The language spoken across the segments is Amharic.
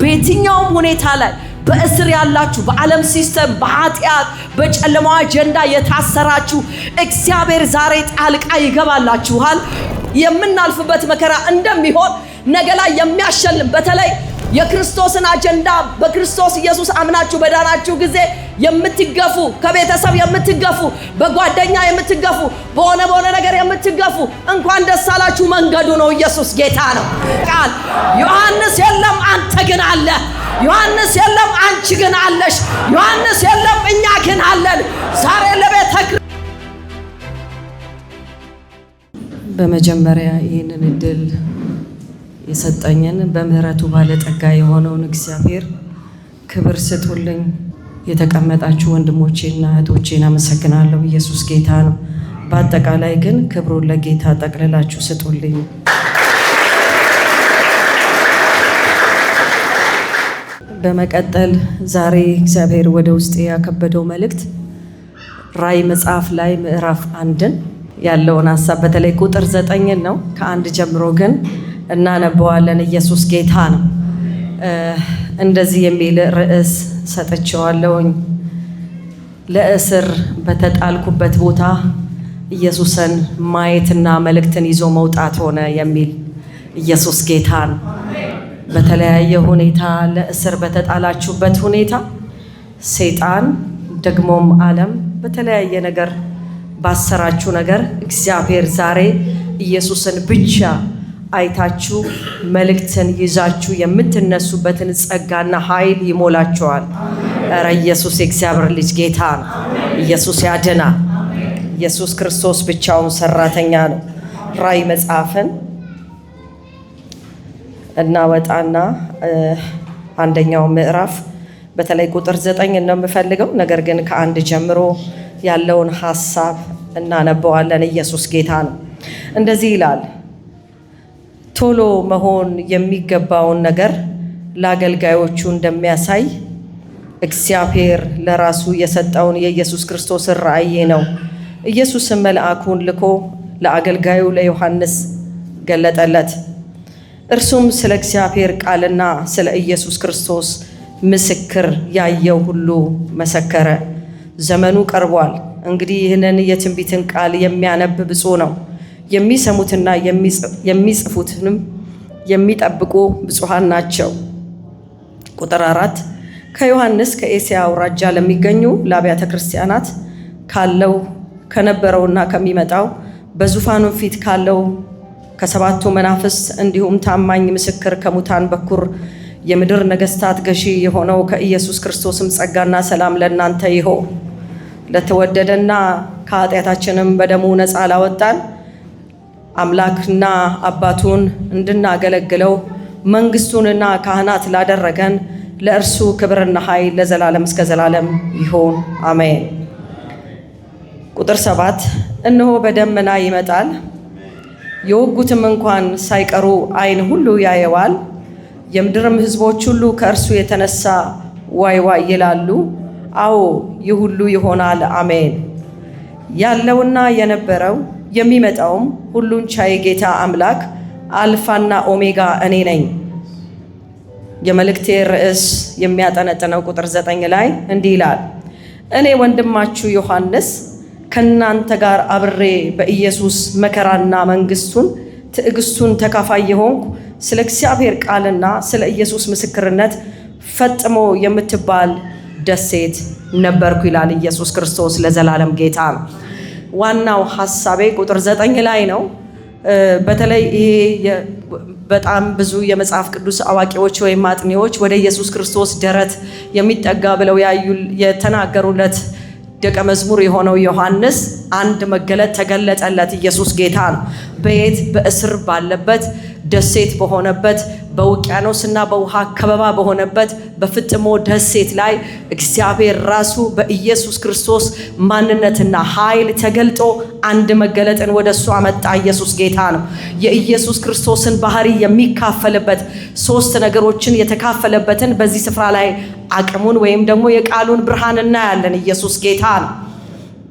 በየትኛውም ሁኔታ ላይ በእስር ያላችሁ በዓለም ሲስተም በኃጢአት በጨለማው አጀንዳ የታሰራችሁ እግዚአብሔር ዛሬ ጣልቃ ይገባላችኋል። የምናልፍበት መከራ እንደሚሆን ነገ ላይ የሚያሸልም በተለይ የክርስቶስን አጀንዳ በክርስቶስ ኢየሱስ አምናችሁ በዳናችሁ ጊዜ የምትገፉ ከቤተሰብ የምትገፉ በጓደኛ የምትገፉ በሆነ ነገር የምትገፉ እንኳን ደስ አላችሁ። መንገዱ ነው። ኢየሱስ ጌታ ነው። ቃል ዮሐንስ የለም አንተ ግን አለ። ዮሐንስ የለም አንቺ ግን አለሽ። ዮሐንስ የለም እኛ ግን አለን። ዛሬ ለቤተ በመጀመሪያ ይህንን እድል የሰጠኝን በምህረቱ ባለጠጋ የሆነውን እግዚአብሔር ክብር ስጡልኝ። የተቀመጣችሁ ወንድሞቼና እህቶቼን አመሰግናለሁ። ኢየሱስ ጌታ ነው። በአጠቃላይ ግን ክብሩን ለጌታ ጠቅልላችሁ ስጡልኝ። በመቀጠል ዛሬ እግዚአብሔር ወደ ውስጤ ያከበደው መልእክት ራዕይ መጽሐፍ ላይ ምዕራፍ 1 ያለውን ሐሳብ በተለይ ቁጥር 9 ነው። ከ1 ጀምሮ ግን እናነበዋለን። ኢየሱስ ጌታ ነው። እንደዚህ የሚል ርዕስ ሰጥቼዋለሁኝ። ለእስር በተጣልኩበት ቦታ ኢየሱስን ማየትና መልእክትን ይዞ መውጣት ሆነ የሚል። ኢየሱስ ጌታ ነው። በተለያየ ሁኔታ ለእስር በተጣላችሁበት ሁኔታ ሰይጣን ደግሞም ዓለም በተለያየ ነገር ባሰራችሁ ነገር እግዚአብሔር ዛሬ ኢየሱስን ብቻ አይታችሁ መልእክትን ይዛችሁ የምትነሱበትን ጸጋና ኃይል ይሞላችኋል። ኧረ ኢየሱስ የእግዚአብሔር ልጅ ጌታ ነው። ኢየሱስ ያድናል። ኢየሱስ ክርስቶስ ብቻውን ሰራተኛ ነው። ራዕይ መጽሐፍን እናወጣና አንደኛው ምዕራፍ በተለይ ቁጥር 9 ነው የምፈልገው። ነገር ግን ከ1 ጀምሮ ያለውን ሐሳብ እናነበዋለን። ኢየሱስ ጌታ ነው። እንደዚህ ይላል። ቶሎ መሆን የሚገባውን ነገር ለአገልጋዮቹ እንደሚያሳይ እግዚአብሔር ለራሱ የሰጠውን የኢየሱስ ክርስቶስ ራእይ ነው። ኢየሱስም መልአኩን ልኮ ለአገልጋዩ ለዮሐንስ ገለጠለት። እርሱም ስለ እግዚአብሔር ቃልና ስለ ኢየሱስ ክርስቶስ ምስክር ያየው ሁሉ መሰከረ። ዘመኑ ቀርቧል። እንግዲህ ይህንን የትንቢትን ቃል የሚያነብ ብፁዕ ነው። የሚሰሙትና የሚጽፉትንም የሚጠብቁ ብፁዓን ናቸው። ቁጥር 4 ከዮሐንስ ከኤስያ አውራጃ ለሚገኙ ለአብያተ ክርስቲያናት ካለው ከነበረውና ከሚመጣው በዙፋኑ ፊት ካለው ከሰባቱ መናፍስት እንዲሁም ታማኝ ምስክር ከሙታን በኩር የምድር ነገስታት ገዢ የሆነው ከኢየሱስ ክርስቶስም ጸጋና ሰላም ለእናንተ ይሁን። ለተወደደና ከኃጢአታችንም በደሙ ነፃ ላወጣን አምላክና አባቱን እንድናገለግለው መንግስቱንና ካህናት ላደረገን ለእርሱ ክብርና ኃይል ለዘላለም እስከ ዘላለም ይሁን አሜን። ቁጥር 7 እነሆ በደመና ይመጣል፣ የወጉትም እንኳን ሳይቀሩ ዓይን ሁሉ ያየዋል፣ የምድርም ሕዝቦች ሁሉ ከእርሱ የተነሳ ዋይ ዋይ ይላሉ። አዎ ይህ ሁሉ ይሆናል አሜን። ያለውና የነበረው የሚመጣውም ሁሉን ቻይ ጌታ አምላክ አልፋና ኦሜጋ እኔ ነኝ። የመልእክቴ ርዕስ የሚያጠነጥነው ቁጥር 9 ላይ እንዲህ ይላል። እኔ ወንድማችሁ ዮሐንስ ከእናንተ ጋር አብሬ በኢየሱስ መከራና መንግስቱን ትዕግስቱን ተካፋይ የሆንኩ ስለ እግዚአብሔር ቃልና ስለ ኢየሱስ ምስክርነት ፈጥሞ የምትባል ደሴት ነበርኩ ይላል። ኢየሱስ ክርስቶስ ለዘላለም ጌታ ነው። ዋናው ሐሳቤ ቁጥር 9 ላይ ነው። በተለይ ይሄ በጣም ብዙ የመጽሐፍ ቅዱስ አዋቂዎች ወይም አጥኚዎች ወደ ኢየሱስ ክርስቶስ ደረት የሚጠጋ ብለው የተናገሩለት ደቀ መዝሙር የሆነው ዮሐንስ አንድ መገለጥ ተገለጠለት። ኢየሱስ ጌታ ነው። በየት? በእስር ባለበት ደሴት በሆነበት በውቅያኖስና በውሃ ከበባ በሆነበት በፍጥሞ ደሴት ላይ እግዚአብሔር ራሱ በኢየሱስ ክርስቶስ ማንነትና ኃይል ተገልጦ አንድ መገለጥን ወደሱ አመጣ። ኢየሱስ ጌታ ነው። የኢየሱስ ክርስቶስን ባህሪ የሚካፈልበት 3 ነገሮችን የተካፈለበትን በዚህ ስፍራ ላይ አቅሙን ወይም ደግሞ የቃሉን ብርሃን እናያለን። ኢየሱስ ጌታ ነው።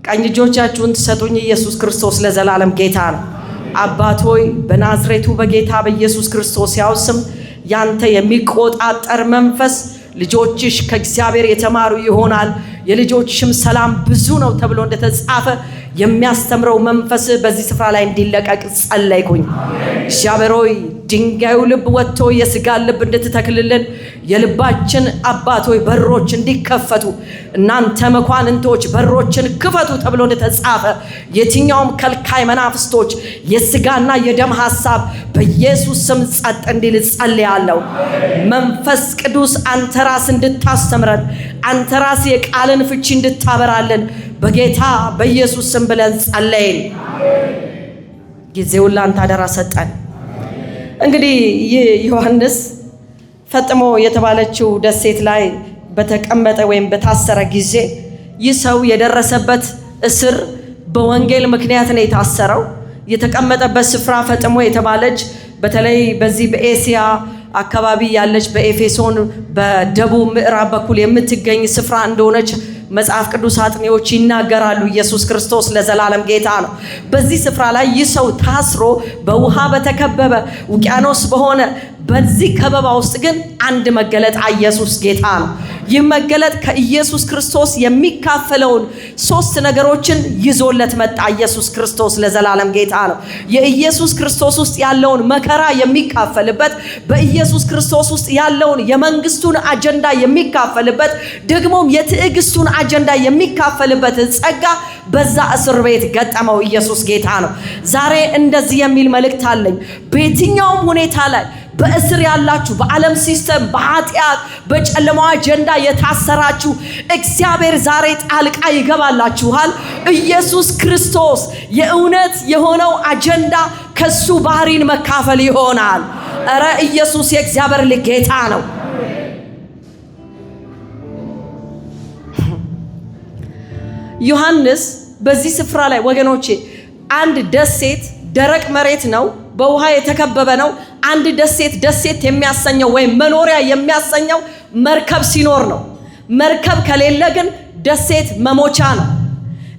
ቀኝ እጆቻችሁን ትሰጡኝ። ኢየሱስ ክርስቶስ ለዘላለም ጌታ ነው። አባት ሆይ በናዝሬቱ በጌታ በኢየሱስ ክርስቶስ ያው ስም ያንተ የሚቆጣጠር መንፈስ ልጆችሽ ከእግዚአብሔር የተማሩ ይሆናል የልጆችሽም ሰላም ብዙ ነው ተብሎ እንደተጻፈ የሚያስተምረው መንፈስ በዚህ ስፍራ ላይ እንዲለቀቅ ጸለይኩኝ። እግዚአብሔር ሆይ ድንጋዩ ልብ ወጥቶ የሥጋ ልብ እንድትተክልልን የልባችን አባት ሆይ በሮች እንዲከፈቱ እናንተ መኳንንቶች በሮችን ክፈቱ ተብሎ እንደተጻፈ የትኛውም ከልካይ መናፍስቶች የሥጋና የደም ሐሳብ በኢየሱስ ስም ጸጥ እንዲል ጸልያለሁ። መንፈስ ቅዱስ አንተ ራስ እንድታስተምረን አንተ ራስ የቃልን ፍቺ እንድታበራልን በጌታ በኢየሱስ ስም ብለን ጸለይን። ጊዜውን ላንተ አደራ ሰጠን። እንግዲህ ዮሐንስ ፈጥሞ የተባለችው ደሴት ላይ በተቀመጠ ወይም በታሰረ ጊዜ ይህ ሰው የደረሰበት እስር በወንጌል ምክንያት ነው የታሰረው። የተቀመጠበት ስፍራ ፈጥሞ የተባለች በተለይ በዚህ በኤሲያ አካባቢ ያለች በኤፌሶን በደቡብ ምዕራብ በኩል የምትገኝ ስፍራ እንደሆነች መጽሐፍ ቅዱስ አጥኚዎች ይናገራሉ። ኢየሱስ ክርስቶስ ለዘላለም ጌታ ነው። በዚህ ስፍራ ላይ ይህ ሰው ታስሮ በውሃ በተከበበ ውቅያኖስ በሆነ በዚህ ከበባ ውስጥ ግን አንድ መገለጥ ኢየሱስ ጌታ ነው። ይህ መገለጥ ከኢየሱስ ክርስቶስ የሚካፈለውን 3 ነገሮችን ይዞለት መጣ። ኢየሱስ ክርስቶስ ለዘላለም ጌታ ነው። የኢየሱስ ክርስቶስ ውስጥ ያለውን መከራ የሚካፈልበት፣ በኢየሱስ ክርስቶስ ውስጥ ያለውን የመንግስቱን አጀንዳ የሚካፈልበት፣ ደግሞም የትዕግስቱን አጀንዳ የሚካፈልበት ጸጋ በዛ እስር ቤት ገጠመው። ኢየሱስ ጌታ ነው። ዛሬ እንደዚህ የሚል መልእክት አለኝ። በየትኛውም ሁኔታ ላይ በእስር ያላችሁ በዓለም ሲስተም በኃጢአት በጨለማው አጀንዳ የታሰራችሁ እግዚአብሔር ዛሬ ጣልቃ ይገባላችኋል። ኢየሱስ ክርስቶስ የእውነት የሆነው አጀንዳ ከሱ ባህሪን መካፈል ይሆናል። እረ ኢየሱስ የእግዚአብሔር ልጅ ጌታ ነው። ዮሐንስ በዚህ ስፍራ ላይ ወገኖቼ አንድ ደሴት ደረቅ መሬት ነው፣ በውሃ የተከበበ ነው። አንድ ደሴት የሚያሰኘው ወይም መኖሪያ የሚያሰኘው መርከብ ሲኖር ነው። መርከብ ከሌለ ግን ደሴት መሞቻ ነው።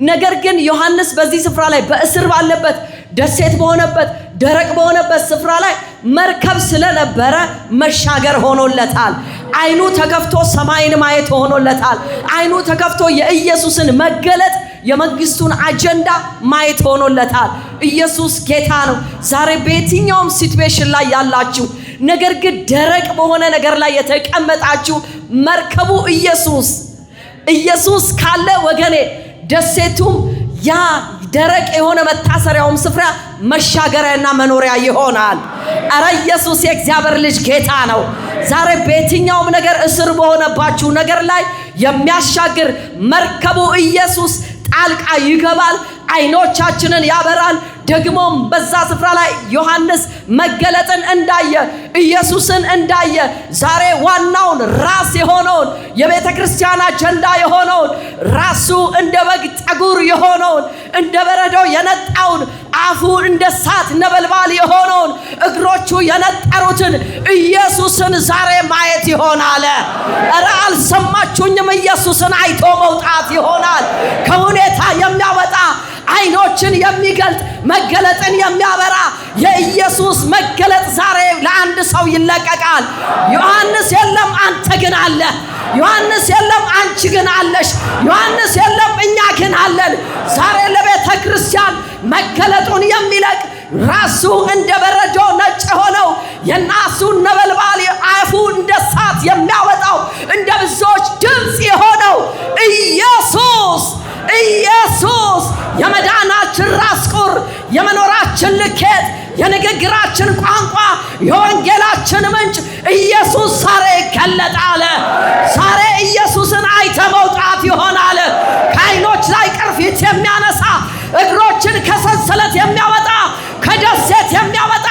ነገር ግን ዮሐንስ በዚህ ስፍራ ላይ በእስር ባለበት ደሴት በሆነበት ደረቅ በሆነበት ስፍራ ላይ መርከብ ስለነበረ መሻገር ሆኖለታል። አይኑ ተከፍቶ ሰማይን ማየት ሆኖለታል። አይኑ ተከፍቶ የኢየሱስን መገለጥ የመንግስቱን አጀንዳ ማየት ሆኖለታል። ኢየሱስ ጌታ ነው። ዛሬ በየትኛውም ሲቹዌሽን ላይ ያላችሁ ነገር ግን ደረቅ በሆነ ነገር ላይ የተቀመጣችሁ መርከቡ ኢየሱስ ካለ ወገኔ ደሴቱም ያ ደረቅ የሆነ መታሰሪያውም ስፍራ መሻገሪያና መኖሪያ ይሆናል። አረ ኢየሱስ የእግዚአብሔር ልጅ ጌታ ነው። ዛሬ በየትኛውም ነገር እስር በሆነባችሁ ነገር ላይ የሚያሻግር መርከቡ ኢየሱስ ጣልቃ ይገባል። አይኖቻችንን ያበራል። ደግሞም በዛ ስፍራ ላይ ዮሐንስ መገለጥን እንዳየ ኢየሱስን እንዳየ ዛሬ ዋናውን ራስ የሆነውን የቤተ ክርስቲያን አጀንዳ የሆነውን ራሱ እንደ በግ ጠጉር የሆነውን እንደ በረዶ የነጣውን አፉ እንደ እሳት ነበልባል የሆነውን እግሮቹ የነጠሩትን ኢየሱስን ዛሬ ማየት ይሆናል። እረ አልሰማችሁኝም? ኢየሱስን አይቶ መውጣት ይሆናል። ከሁኔታ የሚያወጣ አይኖችን የሚገልጥ መገለጥን የሚያበራ የኢየሱስ መገለጥ ዛሬ ለአንድ ሰው ይለቀቃል። ዮሐንስ የለም፣ አንተ ግን አለ። ዮሐንስ የለም፣ አንቺ ግን አለሽ። ዮሐንስ የለም፣ እኛ ግን አለን። ዛሬ ለቤተ ክርስቲያን መገለጡን የሚለቅ ራሱ እንደ በረዶ ነጭ ሆነው የናሱን ነበልባል አፉ እንደ እሳት የሚያወጣው እንደ ብዙዎች ድምፅ የሆነው ኢየሱስ የመዳናችን ራስ ቁር፣ የመኖራችን ልኬት፣ የንግግራችን ቋንቋ፣ የወንጌላችን ምንጭ ኢየሱስ ዛሬ ይገለጣል። ዛሬ ኢየሱስን አይተ መውጣት ይሆናል። ከዓይኖች ላይ ቅርፊት የሚያነሳ እግሮችን ከሰንሰለት የሚያወጣ ከደሴት የሚያወጣ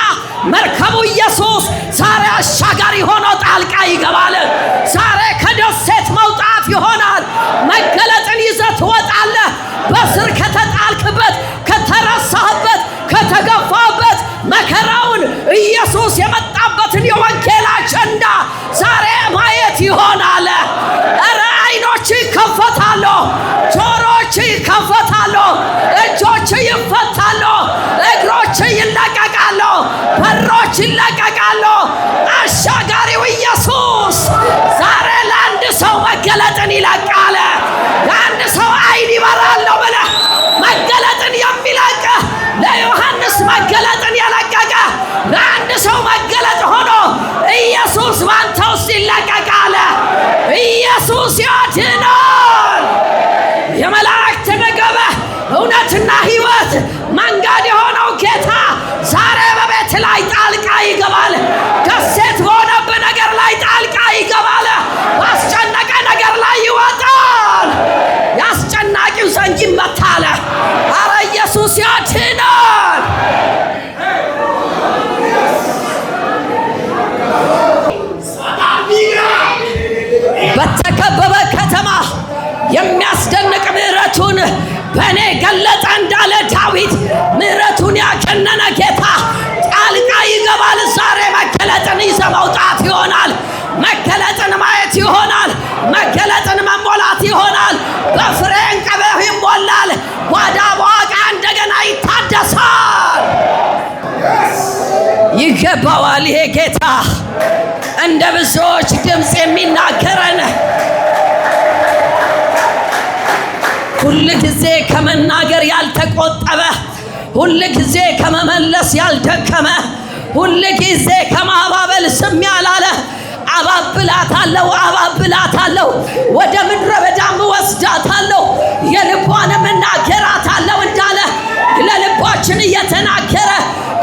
መርከቡ ኢየሱስ ዛሬ አሻጋሪ ሆኖ ጣልቃ ይገባል። ዛሬ ከደሴት መውጣት ይሆናል። መገለጥን ይዘህ ትወጣለህ። በስር ከተጣልክበት፣ ከተረሳህበት፣ ከተገፋበት መከራውን ኢየሱስ የመጣበትን የወንጌል አጀንዳ ዛሬ ማየት ይሆናል። እረ አይኖች ይከፈታሉ፣ ጆሮች ይከፈታሉ፣ እጆች ይፈታሉ፣ እግሮች ይለቀቃሉ። በሮች ይለቀቃሉ። አሻጋሪው ኢየሱስ ዛሬ ለአንድ ሰው መገለጥን ይለቃል። ለአንድ ሰው አይን ይበራለሁ ብለህ መገለጥን የሚለቅ ለዮሐንስ መገለጥን የለቀቀ ለአንድ ሰው መገለጥ ሆኖ ኢየሱስ ባንተ ውስጥ ይለቀቃል። ኢየሱስ ያድናል። የመላእክት ምግብ እውነትና ሕይወት መንገድ የሆነው ጌታ ዛሬ በቤት ላይ ጣልቃ ይገባል። ደሴት በሆነብህ ነገር ላይ ጣልቃ ይገባል። ባስጨነቀ ነገር ላይ ይወጣል። ያስጨናቂው ዘንግ ይመታል። አረ ኢየሱስ ያድናል። በተከበበ ከተማ የሚያስደንቅ ምሕረቱን በእኔ ገለጠ እንዳለ ዳዊት ምሕረቱን ያከነነ ጌታ ጣልቃ ይገባል። ዛሬ መገለጥን ይዘህ መውጣት ይሆናል። መገለጥን ማየት ይሆናል። መገለጥን መሞላት ይሆናል። በፍሬ እንቅብህ ይሞላል። ጓዳ በዋቃ እንደገና ይታደሳል። ይገባዋል። ይሄ ጌታ እንደ ብዙዎች ድምፅ የሚናገረን ሁል ጊዜ ከመናገር ያልተቆጠበ፣ ሁል ጊዜ ከመመለስ ያልደከመ፣ ሁል ጊዜ ከማባበል ዝም ያላለ አባብላታለሁ አባብላታለሁ፣ ወደ ምድረ በዳም ወስዳታለሁ፣ የልቧንም እናገራታለሁ እንዳለ ለልባችን እየተናገረ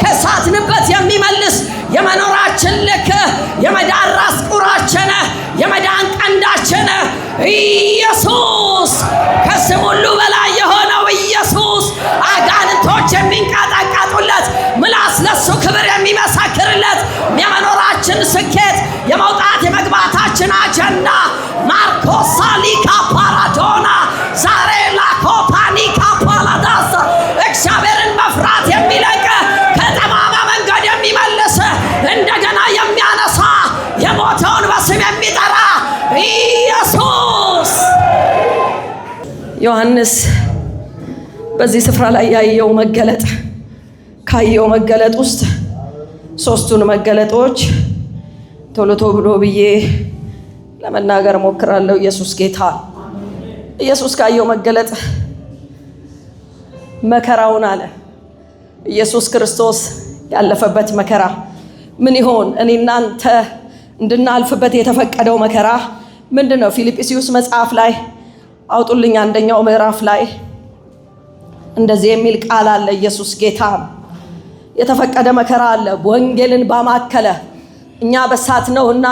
ከሳትንበት የሚመልስ የመኖራችን ልክ የመዳን ራስ ቁራችን የመዳን ቀንዳችን ኢየሱስ ከስም ሁሉ በላይ የሆነው ኢየሱስ አጋንንቶች የሚንቀጠቀጡለት ምላስ ለሱ ክብር የሚመሰክርለት የመኖራችን ስኬት የመውጣት የመግባታችን አጀንዳ ማርኮሳ ሊካ ፓራዶና ዛሬ ላኮፓኒካ ፓላዳሳ እግዚአብሔርን መፍራት የሚለቅ ከጠማማ መንገድ የሚመልስ እንደገና የሚያነሳ የሞተውን በስም የሚጠራ ኢየሱስ። ዮሐንስ በዚህ ስፍራ ላይ ያየው መገለጥ ካየው መገለጥ ውስጥ ሶስቱን መገለጦች ቶሎ ቶሎ ብዬ ለመናገር ሞክራለሁ። ኢየሱስ ጌታ። ኢየሱስ ካየው መገለጥ መከራውን አለ። ኢየሱስ ክርስቶስ ያለፈበት መከራ ምን ይሆን? እኔ እናንተ እንድናልፍበት የተፈቀደው መከራ ምንድን ነው? ፊልጵስዩስ መጽሐፍ ላይ አውጡልኝ፣ አንደኛው ምዕራፍ ላይ እንደዚህ የሚል ቃል አለ። ኢየሱስ ጌታ የተፈቀደ መከራ አለ። ወንጌልን ባማከለ እኛ በሳት ነውና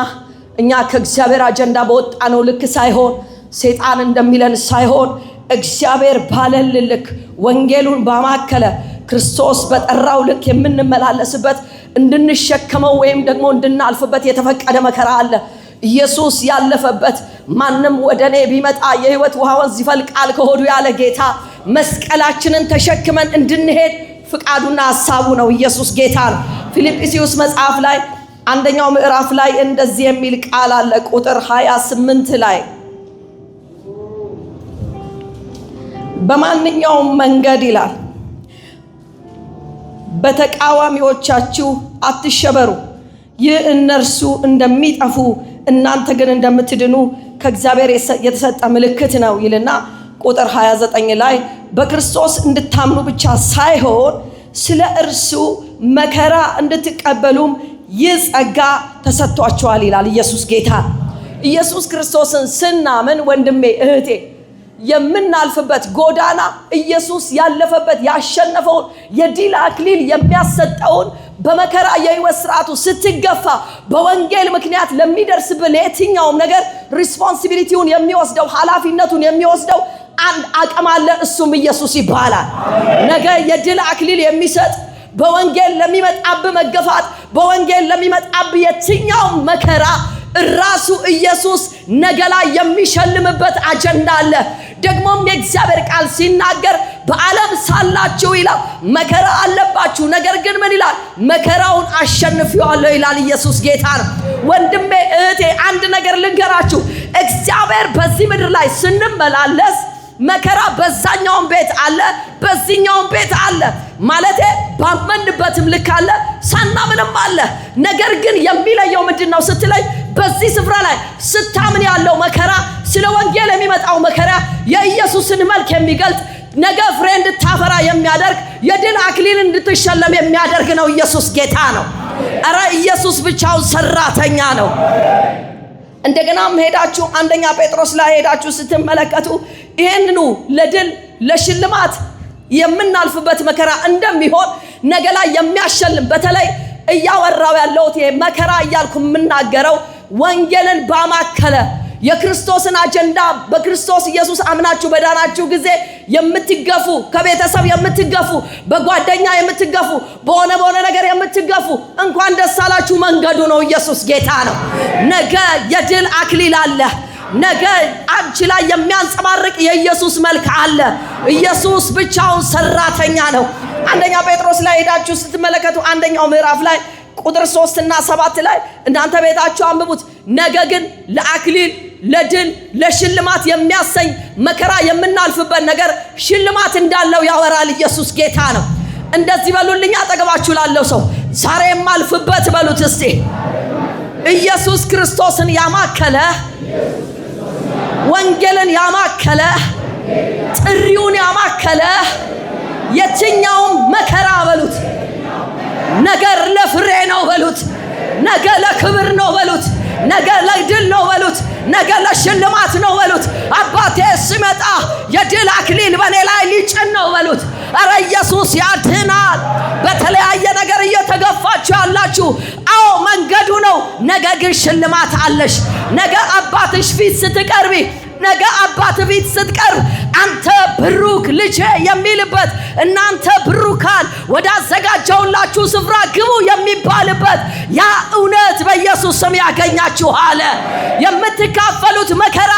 እኛ ከእግዚአብሔር አጀንዳ በወጣ ነው ልክ ሳይሆን ሰይጣን እንደሚለን ሳይሆን እግዚአብሔር ባለን ልክ ወንጌሉን ባማከለ ክርስቶስ በጠራው ልክ የምንመላለስበት እንድንሸከመው ወይም ደግሞ እንድናልፍበት የተፈቀደ መከራ አለ። ኢየሱስ ያለፈበት ማንም ወደኔ ቢመጣ የሕይወት ውሃ ወንዝ ይፈልቃል ከሆዱ ያለ ጌታ መስቀላችንን ተሸክመን እንድንሄድ ፍቃዱና ሐሳቡ ነው። ኢየሱስ ጌታ ነው። ፊልጵስዩስ መጽሐፍ ላይ አንደኛው ምዕራፍ ላይ እንደዚህ የሚል ቃል አለ። ቁጥር 28 ላይ በማንኛውም መንገድ ይላል በተቃዋሚዎቻችሁ አትሸበሩ፣ ይህ እነርሱ እንደሚጠፉ እናንተ ግን እንደምትድኑ ከእግዚአብሔር የተሰጠ ምልክት ነው ይልና ቁጥር 29 ላይ በክርስቶስ እንድታምኑ ብቻ ሳይሆን ስለ እርሱ መከራ እንድትቀበሉም ይህ ጸጋ ተሰጥቷችኋል ይላል። ኢየሱስ ጌታ። ኢየሱስ ክርስቶስን ስናምን ወንድሜ እህቴ የምናልፍበት ጎዳና ኢየሱስ ያለፈበት ያሸነፈውን የድል አክሊል የሚያሰጠውን በመከራ የሕይወት ስርዓቱ ስትገፋ በወንጌል ምክንያት ለሚደርስብህ ለየትኛውም ነገር ሪስፖንሲቢሊቲውን የሚወስደው ኃላፊነቱን የሚወስደው አንድ አቅም አለ። እሱም ኢየሱስ ይባላል። ነገ የድል አክሊል የሚሰጥ በወንጌል ለሚመጣብህ መገፋት በወንጌል ለሚመጣብህ የትኛውም መከራ ራሱ ኢየሱስ ነገ ላይ የሚሸልምበት አጀንዳ አለ። ደግሞም የእግዚአብሔር ቃል ሲናገር በዓለም ሳላችሁ ይላል መከራ አለባችሁ፣ ነገር ግን ምን ይላል? መከራውን አሸንፌዋለሁ ይላል። ኢየሱስ ጌታ ነው። ወንድሜ እህቴ አንድ ነገር ልንገራችሁ። እግዚአብሔር በዚህ ምድር ላይ ስንመላለስ መከራ በዛኛውም ቤት አለ፣ በዚህኛውም ቤት አለ። ማለቴ ባመንበትም ልክ አለ፣ ሳናምንም አለ። ነገር ግን የሚለየው ምንድነው ስትለይ በዚህ ስፍራ ላይ ስታምን ያለው መከራ ስለ ወንጌል የሚመጣው መከራ የኢየሱስን መልክ የሚገልጥ ነገ ፍሬ እንድታፈራ የሚያደርግ የድል አክሊል እንድትሸለም የሚያደርግ ነው። ኢየሱስ ጌታ ነው። አረ ኢየሱስ ብቻውን ሰራተኛ ነው። እንደገናም ሄዳችሁ አንደኛ ጴጥሮስ ላይ ሄዳችሁ ስትመለከቱ ይሄንኑ ለድል ለሽልማት የምናልፍበት መከራ እንደሚሆን ነገ ላይ የሚያሸልም በተለይ እያወራው ያለሁት ይሄ መከራ እያልኩ የምናገረው ወንጌልን ባማከለ የክርስቶስን አጀንዳ በክርስቶስ ኢየሱስ አምናችሁ በዳናችሁ ጊዜ የምትገፉ ከቤተሰብ የምትገፉ በጓደኛ የምትገፉ በሆነ ነገር የምትገፉ እንኳን ደስ አላችሁ። መንገዱ ነው። ኢየሱስ ጌታ ነው። ነገ የድል አክሊል አለ። ነገ አንቺ ላይ የሚያንጸባርቅ የኢየሱስ መልክ አለ። ኢየሱስ ብቻውን ሰራተኛ ነው። አንደኛ ጴጥሮስ ላይ ሄዳችሁ ስትመለከቱ አንደኛው ምዕራፍ ላይ ቁጥር 3 እና 7 ላይ እናንተ ቤታችሁ አንብቡት። ነገ ግን ለአክሊል ለድል ለሽልማት የሚያሰኝ መከራ የምናልፍበት ነገር ሽልማት እንዳለው ያወራል። ኢየሱስ ጌታ ነው። እንደዚህ በሉልኝ አጠገባችሁ ላለው ሰው ዛሬ የማልፍበት በሉት እስቲ። ኢየሱስ ክርስቶስን ያማከለ ወንጌልን ያማከለ ጥሪውን ያማከለ የትኛውም መከራ በሉት ነገር ለፍሬ ነው በሉት። ነገ ለክብር ነው በሉት። ነገ ለድል ነው በሉት። ነገ ለሽልማት ነው በሉት። አባቴ ሲመጣ የድል አክሊል በኔ ላይ ሊጭን ነው በሉት። አረ ኢየሱስ ያድናል። በተለያየ ነገር እየተገፋችሁ ያላችሁ አዎ መንገዱ ነው። ነገ ግን ሽልማት አለሽ። ነገ አባትሽ ፊት ስትቀርቢ ነገ አባት ፊት ስትቀርብ አንተ ብሩክ ልጄ የሚልበት እናንተ ብሩካን ወደ አዘጋጀውላችሁ ስፍራ ግቡ የሚባልበት ያ እውነት በኢየሱስ ስም ያገኛችኋል። የምትካፈሉት መከራ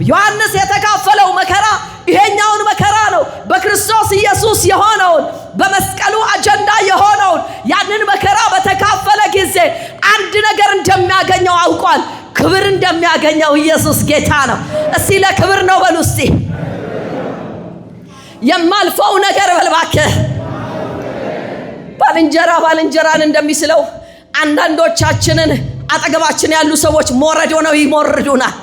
ዮሐንስ የተካፈለው መከራ ይሄኛውን መከራ ነው። በክርስቶስ ኢየሱስ የሆነውን በመስቀሉ አጀንዳ የሆነውን ያንን መከራ በተካፈለ ጊዜ አንድ ነገር እንደሚያገኘው አውቋል። ክብር እንደሚያገኘው። ኢየሱስ ጌታ ነው። እስቲ ለክብር ነው በሉ እስቲ። የማልፈው ነገር በልባከህ ባልንጀራን እንደሚስለው አንዳንዶቻችንን አጠገባችን ያሉ ሰዎች ሞረዶ ነው ይሞርዱናል።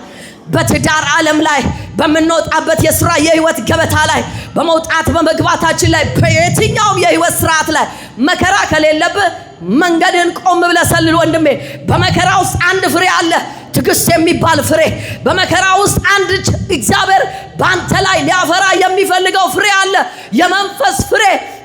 በትዳር ዓለም ላይ በመንወጣበት የሥራ የህይወት ገበታ ላይ በመውጣት በመግባታችን ላይ በየትኛውም የህይወት ስርዓት ላይ መከራ ከሌለብህ መንገድን ቆም ብለህ ሰልል ወንድሜ። በመከራ ውስጥ አንድ ፍሬ አለ፣ ትዕግስት የሚባል ፍሬ። በመከራ ውስጥ አንድ እግዚአብሔር ባንተ ላይ ሊያፈራ የሚፈልገው ፍሬ አለ፣ የመንፈስ ፍሬ።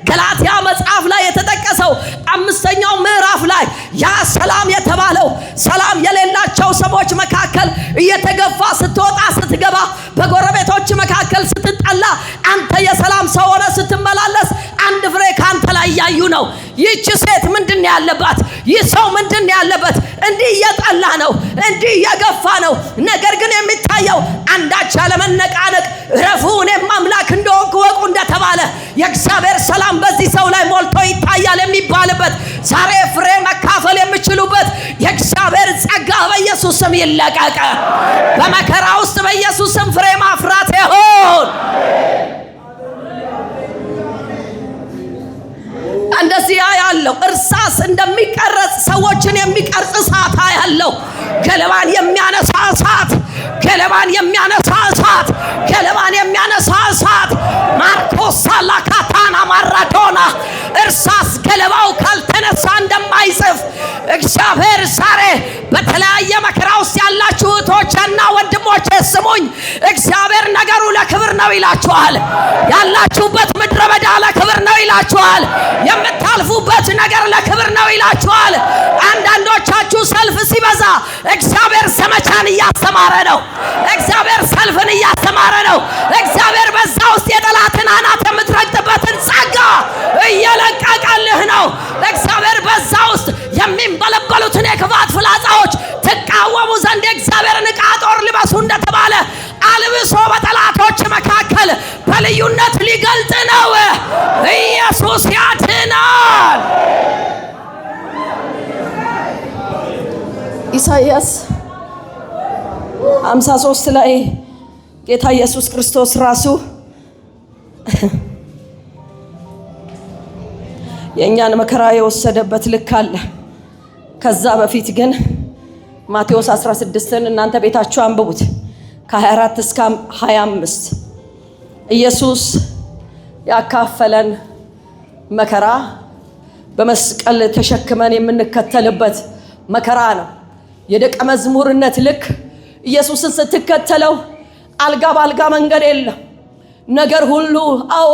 ገላትያ መጽሐፍ ላይ የተጠቀሰው 5ኛው ምዕራፍ ላይ ያ ሰላም የተባለው ሰላም የሌላቸው ሰዎች መካከል እየተገፋ ስትወጣ ስትገባ፣ በጎረቤቶች መካከል ስትጠላ፣ አንተ የሰላም ሰው ሆነ ስትመላለስ አንድ ፍሬ ካንተ ላይ ያዩ ነው። ይህች ሴት ምንድን ያለባት? ይህ ሰው ምንድን ያለበት? እንዲህ እየጠላ ነው፣ እንዲህ እየገፋ ነው። ነገር ግን የሚታየው አንዳች ያለመነቃነቅ ረፉ እኔም አምላክ እንደሆንኩ ወቁ እንደተባለ የእግዚአብሔር ሰላም በዚህ ሰው ላይ ሞልቶ ይታያል የሚባልበት ዛሬ ፍሬ መካፈል የሚችሉበት የእግዚአብሔር ጸጋ በኢየሱስ ስም ይለቀቅ። በመከራ ውስጥ በኢየሱስ ስም ፍሬ ማፍራት ይሁን። እንደዚህ ያለው እርሳስ እንደሚቀረጽ ሰዎችን የሚቀርጽ እሳት ያለው ገለባን የሚያነሳ እሳት፣ ገለባን የሚያነሳ እሳት፣ ገለባን የሚያነሳ እሳት። ማርቆስ ሳላካታና ማራዶና እርሳስ ገለባው ካልተነሳ እንደማይጽፍ እግዚአብሔር ዛሬ በተለያየ መከራ ውስጥ ያላችሁ እህቶችና ወንድሞች ስሙኝ። እግዚአብሔር ነገሩ ለክብር ነው ይላችኋል። ያላችሁበት ምድረ በዳ ለክብር ነው ይላችኋል። የምታልፉበት ነገር ለክብር ነው ይላችኋል። አንዳንዶቻችሁ ሰልፍ ሲበዛ እግዚአብሔር ዘመቻን እያስተማረ ነው። እግዚአብሔር ሰልፍን እያስተማረ ነው። እግዚአብሔር በዛ ውስጥ የጠላትን አናት የምትረግጥበትን ጸጋ እየለቀቀልህ ነው። እግዚአብሔር በዛ ውስጥ የሚንበለበሉትን የክፋት ፍላጻዎች ትቃወሙ ዘንድ የእግዚአብሔርን ዕቃ ጦር ልበሱ እንደተባለ አልብሶ በጠላቶች መካከል በልዩነት ሊገልጥ ነው። ኢየሱስ ያድናል። ኢሳይያስ 53 ላይ ጌታ ኢየሱስ ክርስቶስ ራሱ የእኛን መከራ የወሰደበት ልክ አለ። ከዛ በፊት ግን ማቴዎስ 16ን እናንተ ቤታችሁ አንብቡት ከ24 እስከ 25 ኢየሱስ ያካፈለን መከራ በመስቀል ተሸክመን የምንከተልበት መከራ ነው። የደቀ መዝሙርነት ልክ ኢየሱስን ስትከተለው አልጋ ባልጋ መንገድ የለም። ነገር ሁሉ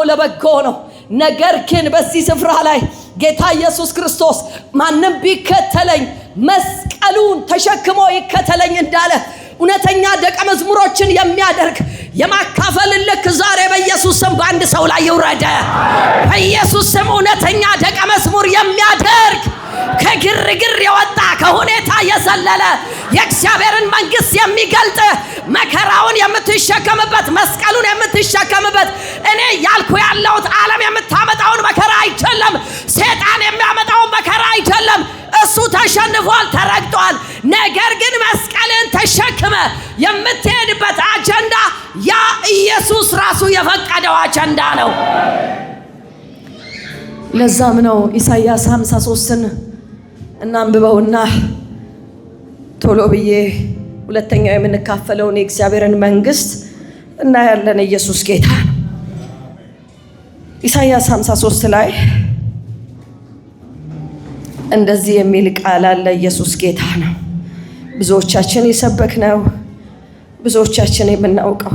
ለበጎ ነው። ነገር ግን በዚህ ስፍራ ላይ ጌታ ኢየሱስ ክርስቶስ ማንም ቢከተለኝ መስቀሉን ተሸክሞ ይከተለኝ እንዳለ እውነተኛ ደቀ መዝሙሮችን የሚያደርግ የማካፈል ልክ ዛሬ በኢየሱስ ስም በአንድ ሰው ላይ ይውረደ። በኢየሱስ ስም እውነተኛ ደቀ መዝሙር የሚያደርግ ከግርግር የወጣ ከሁኔታ የዘለለ የእግዚአብሔርን መንግስት የሚገልጥ መከራውን የምትሸከምበት መስቀሉን የምትሸከምበት እኔ ያልኩ ያለሁት ዓለም የምታመጣውን መከራ አይደለም። ሰይጣን የሚያመጣውን መከራ አይደለም። እሱ ተሸንፏል፣ ተረግጧል። ነገር ግን መስቀልን ተሸክመ የምትሄድበት አጀንዳ ያ ኢየሱስ ራሱ የፈቀደው አጀንዳ ነው። ለዛም ነው ኢሳይያስ 53ን እናንብበውና ቶሎ ብዬ ሁለተኛው የምንካፈለውን የእግዚአብሔርን መንግስት እናያለን። ኢየሱስ ጌታ ነው። ኢሳይያስ 53 ላይ እንደዚህ የሚል ቃል አለ። ኢየሱስ ጌታ ነው። ብዙዎቻችን የሰበክነው፣ ብዙዎቻችን የምናውቀው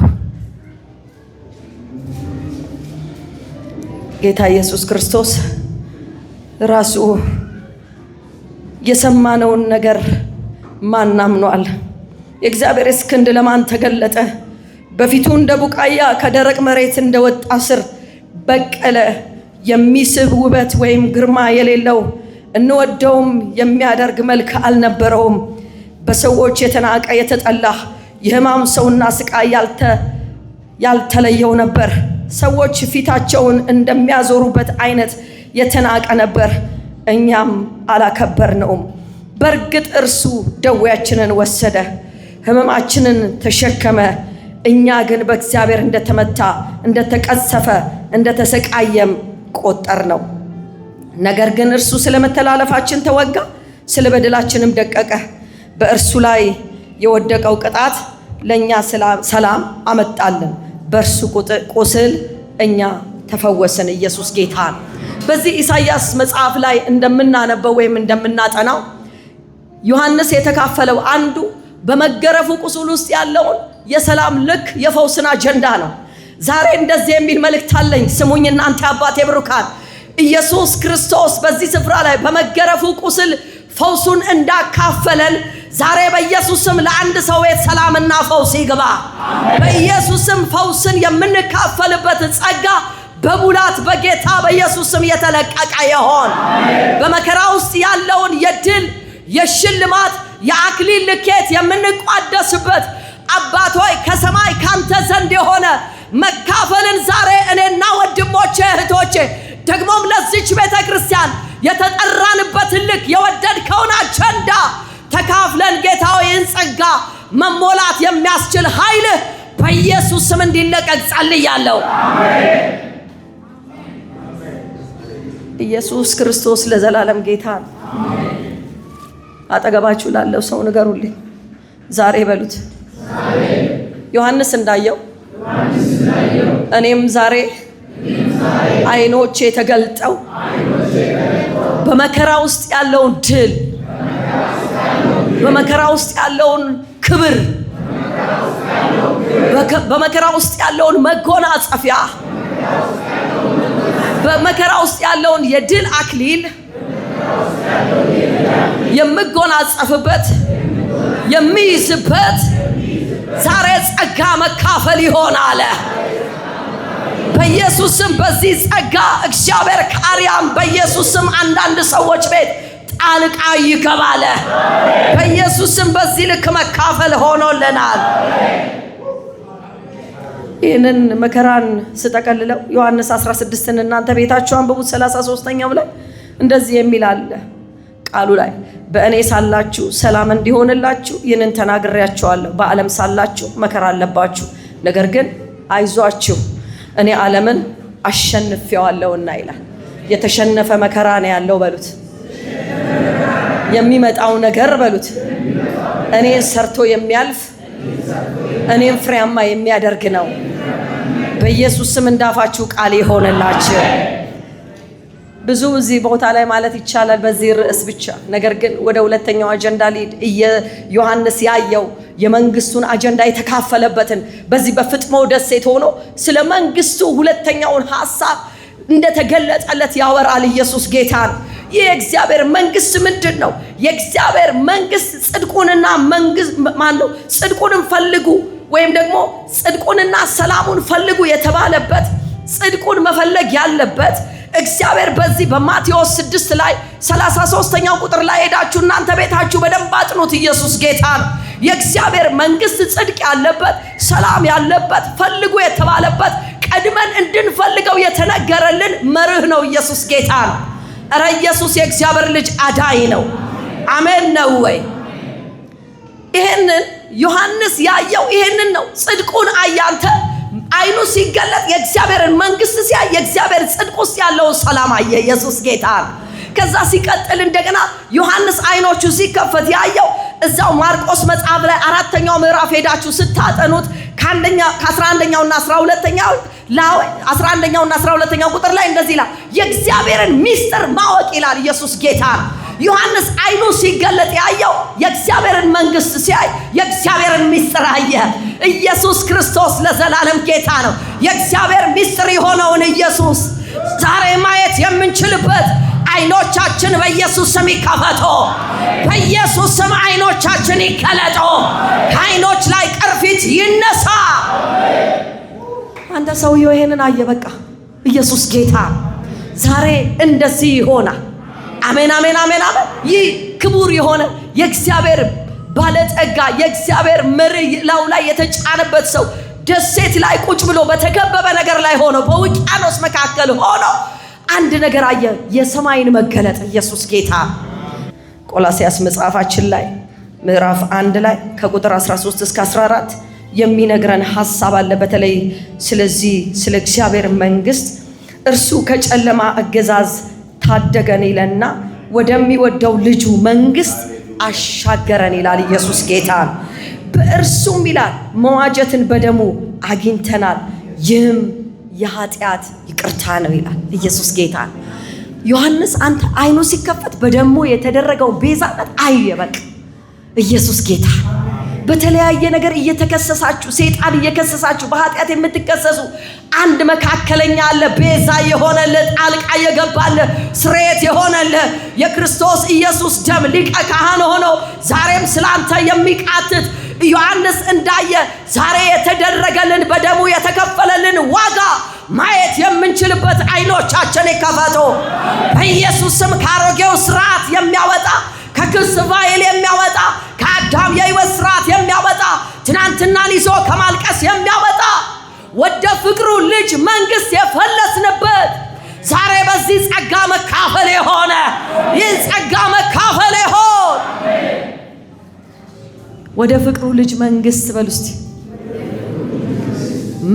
ጌታ ኢየሱስ ክርስቶስ ራሱ የሰማነውን ነገር ማን አምኗል? የእግዚአብሔር ክንድ ለማን ተገለጠ? በፊቱ እንደ ቡቃያ ከደረቅ መሬት እንደወጣ ስር በቀለ። የሚስብ ውበት ወይም ግርማ የሌለው እንወደውም የሚያደርግ መልክ አልነበረውም። በሰዎች የተናቀ የተጠላ የሕማም ሰውና ስቃይ ያልተለየው ነበር። ሰዎች ፊታቸውን እንደሚያዞሩበት አይነት የተናቀ ነበር፣ እኛም አላከበርነውም። በእርግጥ እርሱ ደዌያችንን ወሰደ፣ ሕመማችንን ተሸከመ። እኛ ግን በእግዚአብሔር እንደተመታ፣ እንደተቀሰፈ፣ እንደተሰቃየም ቆጠር ነው። ነገር ግን እርሱ ስለ መተላለፋችን ተወጋ፣ ስለ በደላችንም ደቀቀ። በእርሱ ላይ የወደቀው ቅጣት ለእኛ ሰላም አመጣልን፣ በእርሱ ቁስል እኛ ተፈወስን። ኢየሱስ ጌታ ነው። በዚህ ኢሳይያስ መጽሐፍ ላይ እንደምናነበው ወይም እንደምናጠናው ዮሐንስ የተካፈለው አንዱ በመገረፉ ቁስል ውስጥ ያለውን የሰላም ልክ የፈውስን አጀንዳ ነው። ዛሬ እንደዚህ የሚል መልእክት አለኝ። ስሙኝ እናንተ አባቴ ብሩካን። ኢየሱስ ክርስቶስ በዚህ ስፍራ ላይ በመገረፉ ቁስል ፈውሱን እንዳካፈለን ዛሬ በኢየሱስም ለአንድ ሰው ቤት ሰላምና ፈውስ ይግባ። በኢየሱስም ፈውስን የምንካፈልበት ጸጋ በሙላት በጌታ በኢየሱስም የተለቀቀ ይሆን። በመከራ ውስጥ ያለውን የድል የሽልማት የአክሊል ልኬት የምንቋደስበት አባት ሆይ ከሰማይ ካንተ ዘንድ የሆነ መካፈልን ዛሬ እኔና ወንድሞቼ እህቶቼ ደግሞም ለዚች ቤተ ክርስቲያን የተጠራንበትን ልክ የወደድከውን አጀንዳ ተካፍለን ጌታ ሆይ ጸጋ መሞላት የሚያስችል ኃይል በኢየሱስ ስም እንዲለቀቅ ጸልያለሁ። ኢየሱስ ክርስቶስ ለዘላለም ጌታ ነው። አጠገባችሁ ላለው ሰው ንገሩልኝ ዛሬ በሉት፣ ዮሐንስ እንዳየው እኔም ዛሬ አይኖቼ ተገልጠው በመከራ ውስጥ ያለውን ድል፣ በመከራ ውስጥ ያለውን ክብር፣ በመከራ ውስጥ ያለውን መጎናጸፊያ፣ በመከራ ውስጥ ያለውን የድል አክሊል የምጎናጸፍበት የሚይዝበት ዛሬ ጸጋ መካፈል ይሆናል። በኢየሱስም በዚህ ጸጋ እግዚአብሔር ካሪያም በኢየሱስም አንዳንድ ሰዎች ቤት ጣልቃ ይገባል። በኢየሱስም በዚህ ልክ መካፈል ሆኖልናል። ይህንን መከራን ስጠቀልለው ዮሐንስ 16ን እናንተ ቤታችሁ አንብቡት። 33ኛው ላይ እንደዚህ የሚል አለ ቃሉ ላይ በእኔ ሳላችሁ ሰላም እንዲሆንላችሁ ይህንን ተናግሬያችኋለሁ። በዓለም ሳላችሁ መከራ አለባችሁ፣ ነገር ግን አይዟችሁ እኔ ዓለምን አሸንፌዋለሁና ይላል። የተሸነፈ መከራ ነው ያለው በሉት። የሚመጣው ነገር በሉት እኔን ሰርቶ የሚያልፍ እኔን ፍሬያማ የሚያደርግ ነው። በኢየሱስ ስም እንዳፋችሁ ቃል ይሆንላችሁ። ብዙ እዚህ ቦታ ላይ ማለት ይቻላል በዚህ ርዕስ ብቻ። ነገር ግን ወደ ሁለተኛው አጀንዳ ሊድ ዮሐንስ ያየው የመንግስቱን አጀንዳ የተካፈለበትን በዚህ በፍጥሞ ደሴት ሆኖ ስለ መንግስቱ ሁለተኛውን ሐሳብ እንደተገለጸለት ያወራል። ኢየሱስ ጌታ ነው። ይህ የእግዚአብሔር መንግስት ምንድን ነው? የእግዚአብሔር መንግስት ጽድቁንና ጽድቁንም ፈልጉ ወይም ደግሞ ጽድቁንና ሰላሙን ፈልጉ የተባለበት ጽድቁን መፈለግ ያለበት እግዚአብሔር በዚህ በማቴዎስ 6 ላይ 33ኛው ቁጥር ላይ ሄዳችሁ እናንተ ቤታችሁ በደንብ አጥኑት። ኢየሱስ ጌታ ነው። የእግዚአብሔር መንግስት ጽድቅ ያለበት ሰላም ያለበት ፈልጉ የተባለበት ቀድመን እንድንፈልገው የተነገረልን መርህ ነው። ኢየሱስ ጌታ ነው። እረ ኢየሱስ የእግዚአብሔር ልጅ አዳኝ ነው። አሜን ነው ወይ? ይሄንን ዮሐንስ ያየው ይሄንን ነው። ጽድቁን አያንተ አይኑ ሲገለጥ የእግዚአብሔርን መንግስት ሲያይ የእግዚአብሔር ጽድቅ ውስጥ ያለው ሰላም አየ። ኢየሱስ ጌታ ነው። ከዛ ሲቀጥል እንደገና ዮሐንስ አይኖቹ ሲከፈት ያየው እዛው ማርቆስ መጽሐፍ ላይ 4ኛው ምዕራፍ ሄዳችሁ ስታጠኑት ከ11ኛውና 12ኛው ቁጥር ላይ እንደዚህ ይላል፣ የእግዚአብሔርን ምስጢር ማወቅ ይላል። ኢየሱስ ጌታ ነው። ዮሐንስ አይኑ ሲገለጥ ያየው የእግዚአብሔርን መንግስት ሲያይ የእግዚአብሔርን ምስጢር አየ። ኢየሱስ ክርስቶስ ለዘላለም ጌታ ነው። የእግዚአብሔር ምስጢር የሆነውን ኢየሱስ ዛሬ ማየት የምንችልበት አይኖቻችን በኢየሱስ ስም ይከፈቱ። በኢየሱስ ስም አይኖቻችን ይከለጡ። ከአይኖች ላይ ቅርፊት ይነሳ። አንተ ሰውየው ይሄንን አየ። በቃ ኢየሱስ ጌታ ዛሬ እንደዚህ ይሆናል። አሜን አሜን አሜን አሜን። ይህ ክቡር የሆነ የእግዚአብሔር ባለጠጋ የእግዚአብሔር መሪ ላው ላይ የተጫነበት ሰው ደሴት ላይ ቁጭ ብሎ በተከበበ ነገር ላይ ሆኖ በውቅያኖስ መካከል ሆኖ አንድ ነገር አየ፣ የሰማይን መገለጥ። ኢየሱስ ጌታ። ቆላስይስ መጽሐፋችን ላይ ምዕራፍ 1 ላይ ከቁጥር 13 እስከ 14 የሚነግረን ሐሳብ አለ። በተለይ ስለዚህ ስለ እግዚአብሔር መንግስት እርሱ ከጨለማ አገዛዝ ታደገን ይለና ወደሚወደው ልጁ መንግስት አሻገረን ይላል። ኢየሱስ ጌታ። በእርሱም ይላል መዋጀትን በደሙ አግኝተናል፣ ይህም የኃጢአት ይቅርታ ነው ይላል። ኢየሱስ ጌታ። ዮሐንስ አንተ አይኑ ሲከፈት በደሙ የተደረገው ቤዛነት አየ። በቃ ኢየሱስ ጌታ። በተለያየ ነገር እየተከሰሳችሁ ሰይጣን እየከሰሳችሁ በኃጢአት የምትከሰሱ አንድ መካከለኛ አለ፣ ቤዛ የሆነለ ጣልቃ የገባለ ስርየት የሆነለ የክርስቶስ ኢየሱስ ደም ሊቀ ካህን ሆኖ ዛሬም ስላንተ የሚቃትት ዮሐንስ እንዳየ ዛሬ የተደረገልን በደሙ የተከፈለልን ዋጋ ማየት የምንችልበት አይኖቻችን ይከፈቱ በኢየሱስ ስም። ከአሮጌው ስርዓት የሚያወጣ ከክስ ፋይል የሚያወጣ ከአዳም የሕይወት ስርዓት የሚያወጣ ትናንትናን ይዞ ከማልቀስ የሚያወጣ ወደ ፍቅሩ ልጅ መንግስት የፈለስንበት ዛሬ በዚህ ጸጋ መካፈል የሆነ ይህ ጸጋ መካፈል የሆነ ወደ ፍቅሩ ልጅ መንግስት በሉስቲ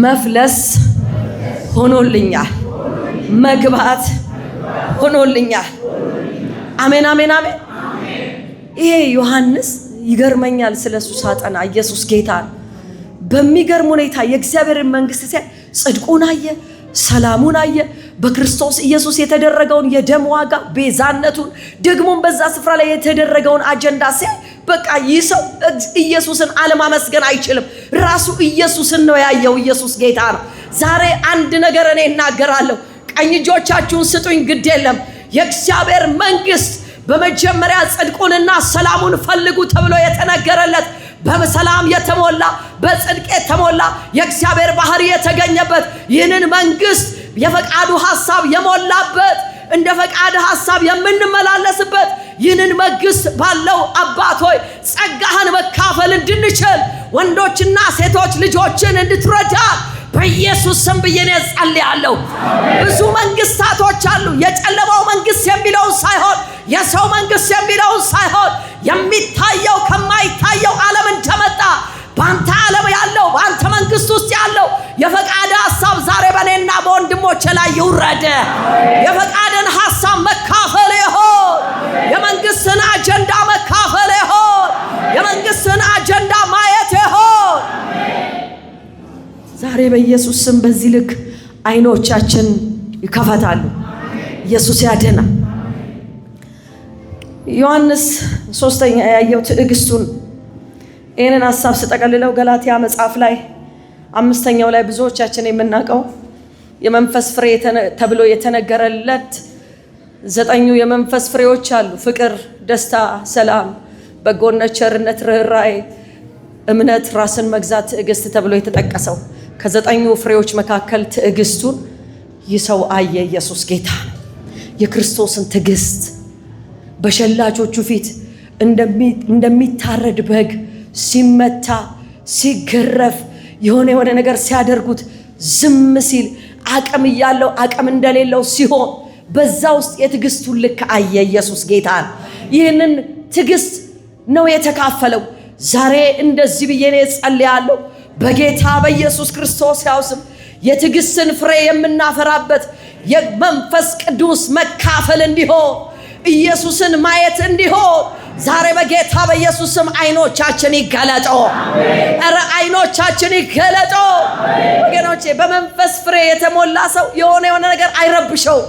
መፍለስ ሆኖልኛል፣ መግባት ሆኖልኛል። አሜን አሜን አሜን። ይሄ ዮሐንስ ይገርመኛል። ስለሱ ሳጠና ኢየሱስ ጌታ በሚገርም ሁኔታ የእግዚአብሔርን መንግስት ሲያይ ጽድቁን አየ፣ ሰላሙን አየ፣ በክርስቶስ ኢየሱስ የተደረገውን የደም ዋጋ ቤዛነቱን፣ ደግሞም በዛ ስፍራ ላይ የተደረገውን አጀንዳ ሲያይ በቃ ይህ ሰው ኢየሱስን አለማመስገን አይችልም። ራሱ ኢየሱስን ነው ያየው። ኢየሱስ ጌታ ነው። ዛሬ አንድ ነገር እኔ እናገራለሁ። ቀኝ እጆቻችሁን ስጡኝ፣ ግድ የለም። የእግዚአብሔር መንግስት በመጀመሪያ ጽድቁንና ሰላሙን ፈልጉ ተብሎ የተነገረለት በሰላም የተሞላ በጽድቅ የተሞላ የእግዚአብሔር ባህሪ የተገኘበት ይህንን መንግስት የፈቃዱ ሐሳብ የሞላበት እንደ ፈቃድ ሐሳብ የምንመላለስበት ይህንን መንግስት ባለው አባት ሆይ ጸጋህን መካፈል እንድንችል ወንዶችና ሴቶች ልጆችን እንድትረዳ በኢየሱስ ስም ብዬኔ ጸልያለሁ። ብዙ መንግስታቶች አሉ። የጨለማው መንግስት የሚለውን ሳይሆን የሰው መንግስት የሚለውን ሳይሆን የሚታየው ከማይታየው ዓለም እንደመጣ በአንተ ዓለም ያለው በአንተ መንግስት ውስጥ ያለው የፈቃድ ሐሳብ ዛሬ በእኔና በወንድሞቼ ላይ ይውረድ። የፈቃድን ሐሳብ መካፈል ይሆን። የመንግሥትን አጀንዳ መካፈል ይሆን። የመንግሥትን አጀንዳ ማየት ይሆን። ዛሬ በኢየሱስ ስም በዚህ ልክ አይኖቻችን ይከፈታሉ። ኢየሱስ ያድናል። ዮሐንስ 3ኛ ያየው ትዕግስቱን ይህንን ሐሳብ ስጠቀልለው ገላትያ መጽሐፍ ላይ 5ኛው ላይ ብዙዎቻችን የምናውቀው የመንፈስ ፍሬ ተብሎ የተነገረለት 9 የመንፈስ ፍሬዎች አሉ። ፍቅር፣ ደስታ፣ ሰላም፣ በጎነት፣ ቸርነት፣ ርኅራኄ፣ እምነት፣ ራስን መግዛት፣ ትዕግስት ተብሎ የተጠቀሰው ከ9 ፍሬዎች መካከል ትዕግስቱን ይህ ሰው አየ። ኢየሱስ ጌታ ነው። የክርስቶስን ትዕግስት በሸላቾቹ ፊት እንደሚታረድ በግ ሲመታ ሲገረፍ የሆነ ነገር ሲያደርጉት ዝም ሲል አቅም እያለው አቅም እንደሌለው ሲሆን በዛ ውስጥ የትዕግስቱን ልክ አየ። ኢየሱስ ጌታ ነው። ይህንን ትዕግስት ነው የተካፈለው። ዛሬ እንደዚህ ብዬ ነው ጸልያለሁ በጌታ በኢየሱስ ክርስቶስ ያው ስም የትዕግስትን ፍሬ የምናፈራበት የመንፈስ ቅዱስ መካፈል እንዲሆን ኢየሱስን ማየት እንዲሆን ዛሬ በጌታ በኢየሱስ ስም አይኖቻችን ይገለጡ። ኧረ አይኖቻችን ይገለጡ ወገኖቼ። በመንፈስ ፍሬ የተሞላ ሰው የሆነ ነገር አይረብሸው።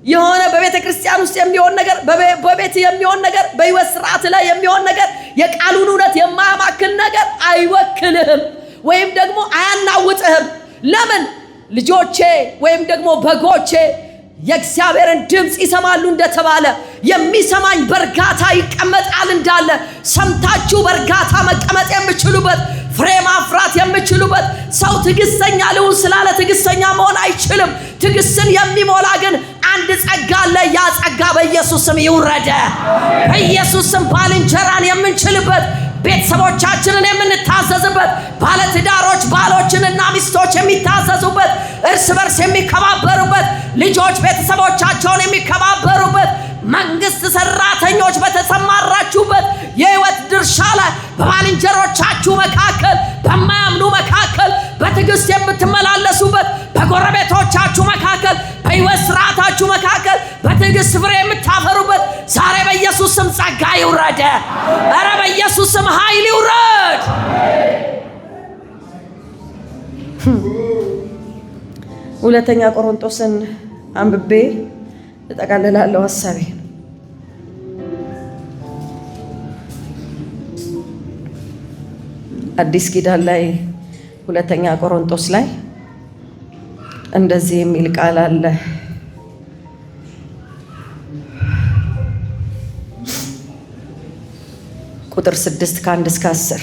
የሆነ በቤተ ክርስቲያን ውስጥ የሚሆን ነገር፣ በቤት የሚሆን ነገር፣ በሕይወት ስርዓት ላይ የሚሆን ነገር፣ የቃሉን እውነት የማያማክል ነገር አይወክልህም ወይም ደግሞ አያናውጥህም። ለምን? ልጆቼ ወይም ደግሞ በጎቼ የእግዚአብሔርን ድምፅ ይሰማሉ እንደተባለ የሚሰማኝ በእርጋታ ይቀመጣል እንዳለ ሰምታችሁ በእርጋታ መቀመጥ የምችሉበት ፍሬ ማፍራት የምችሉበት። ሰው ትዕግስተኛ ልሁን ስላለ ትዕግስተኛ መሆን አይችልም። ትዕግስትን የሚሞላ ግን አንድ ጸጋ አለ። ያ ጸጋ በኢየሱስ ስም ይውረደ። በኢየሱስ ስም ባልንጀራን የምንችልበት፣ ቤተሰቦቻችንን የምንታዘዝበት፣ ባለትዳሮች ባሎችንና ሚስቶች የሚታዘዙበት፣ እርስ በርስ የሚከባበሩበት፣ ልጆች ቤተሰቦቻቸውን የሚከባበሩበት፣ መንግስት ሰራተኞች በተሰማራችሁበት የህይወት ድርሻ ላይ በባልንጀሮቻችሁ መካከል፣ በማያምኑ መካከል በትዕግስት የምትመላለሱበት፣ በጎረቤቶቻችሁ መካከል፣ በህይወት ስርዓታችሁ መካከል በትዕግስት ፍሬ የምታፈሩበት ዛሬ በኢየሱስ ስም ጸጋ ይውረድ። ኧረ በኢየሱስ ስም ኃይል ይውረድ። ሁለተኛ ቆሮንቶስን አንብቤ እጠቃልላለሁ ሐሳቤ። አዲስ ኪዳን ላይ ሁለተኛ ቆሮንቶስ ላይ እንደዚህ የሚል ቃል አለ። ቁጥር 6 ከ1 እስከ 10